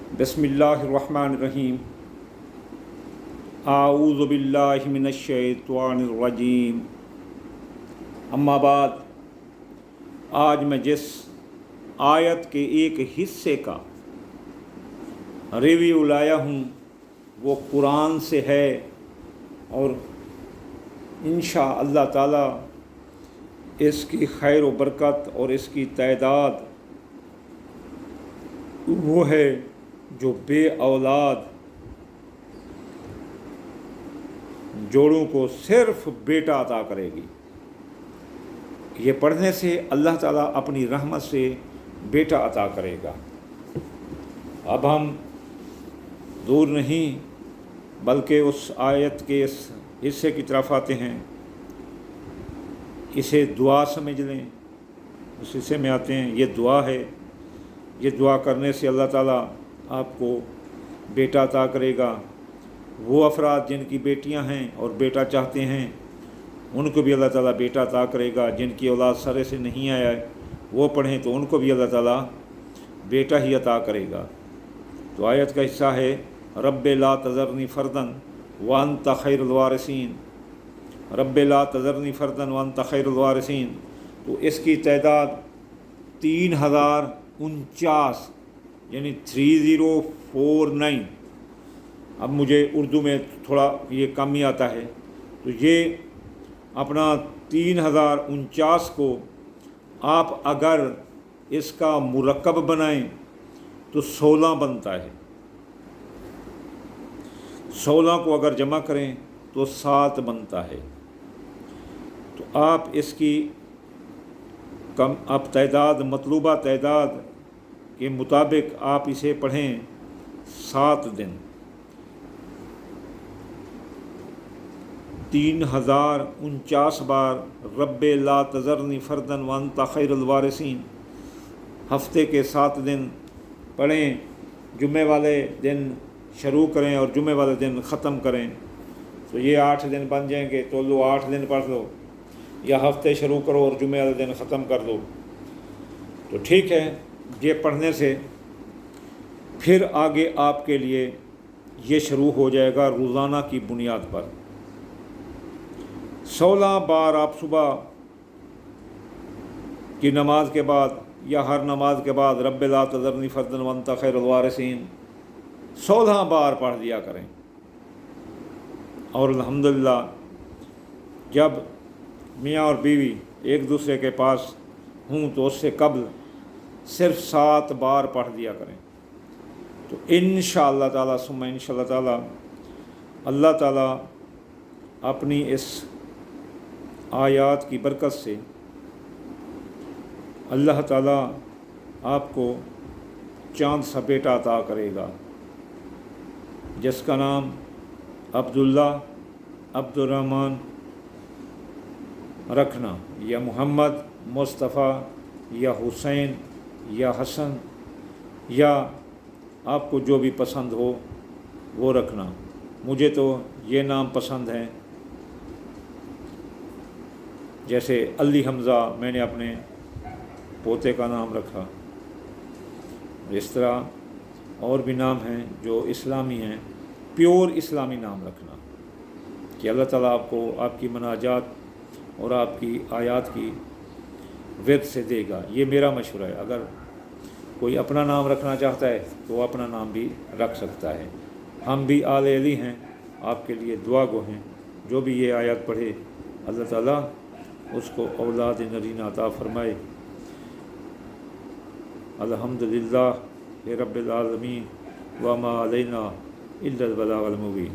बिस्मिल्लाहिर्रहमानिर्रहीम। आऊज़ु बिल्लाहि मिनश्शैतानिर्रजीम। अम्मा बाद, आज मैं जिस आयत के एक हिस्से का रिव्यू लाया हूँ वो कुरान से है और इंशाअल्लाह ताला इसकी खैर व बरकत और इसकी तादाद वो है जो बे औलाद जोड़ों को सिर्फ बेटा अता करेगी। ये पढ़ने से अल्लाह ताला अपनी रहमत से बेटा अता करेगा। अब हम दूर नहीं बल्कि उस आयत के इस हिस्से की तरफ आते हैं। इसे दुआ समझ लें। उस हिस्से में आते हैं। ये दुआ है। ये दुआ करने से अल्लाह ताला आपको बेटा अता करेगा। वो अफराद जिनकी बेटियां हैं और बेटा चाहते हैं उनको भी अल्लाह ताला बेटा अता करेगा। जिनकी औलाद सरे से नहीं आया है वो पढ़ें तो उनको भी अल्लाह ताला बेटा ही अता करेगा। तो आयत का हिस्सा है रब्बे ला तज़रनी फ़र्दन व अंत खैरुल वारिसीन। रब्बे ला तज़रनी फ़र्दन व अंत खैरुल वारिसीन। तो इसकी तादाद 3049 यानी 3049। अब मुझे उर्दू में थोड़ा ये कम ही आता है, तो ये अपना 3049 को आप अगर इसका मुरक्कब बनाएं तो 16 बनता है। 16 को अगर जमा करें तो 7 बनता है। तो आप इसकी कम अब तादाद मतलूबा तादाद के मुताबिक आप इसे पढ़ें 7 दिन। 3049 बार रब्बे ला तज़रनी फ़र्दन व अंत खैरुल वारिसीन हफ्ते के 7 दिन पढ़ें। जुम्मे वाले दिन शुरू करें और जुम्मे वाले दिन ख़त्म करें तो ये 8 दिन बन जाएंगे। तो लो 8 दिन पढ़ लो या हफ्ते शुरू करो और जुम्मे वाले दिन ख़त्म कर दो तो ठीक है। ये पढ़ने से फिर आगे आपके लिए ये शुरू हो जाएगा रोज़ाना की बुनियाद पर। 16 बार आप सुबह की नमाज के बाद या हर नमाज के बाद रब्बे ला तज़रनी फ़र्दन व अंत खैरुल वारिसीन 16 बार पढ़ दिया करें। और अल्हम्दुलिल्लाह जब मियाँ और बीवी एक दूसरे के पास हूँ तो उससे कब्ल सिर्फ 7 बार पढ़ दिया करें। तो इंशाअल्लाह ताला सुम्मा इंशाअल्लाह ताला अल्लाह ताला अपनी इस आयात की बरकत से अल्लाह ताला आपको चांद सा बेटा अता करेगा जिसका नाम अब्दुल्ला अब्दुर्रहमान रखना, या मोहम्मद, मुस्तफ़ा या हुसैन या हसन या आपको जो भी पसंद हो वो रखना। मुझे तो ये नाम पसंद हैं, जैसे अली हमज़ा मैंने अपने पोते का नाम रखा। इस तरह और भी नाम हैं जो इस्लामी हैं, प्योर इस्लामी नाम रखना कि अल्लाह ताला आपको आपकी मनाजात और आपकी आयात की विद से देगा। ये मेरा मशवरा है। अगर कोई अपना नाम रखना चाहता है तो वो अपना नाम भी रख सकता है। हम भी आले अली हैं, आपके लिए दुआ गो हैं। जो भी ये आयत पढ़े अल्लाह ताला उसको औलाद नरीना अता फ़रमाए। अल्हम्दुलिल्लाह रब्बिल आलमीन व मा अलैना इल्लल बलागुल मुबीन।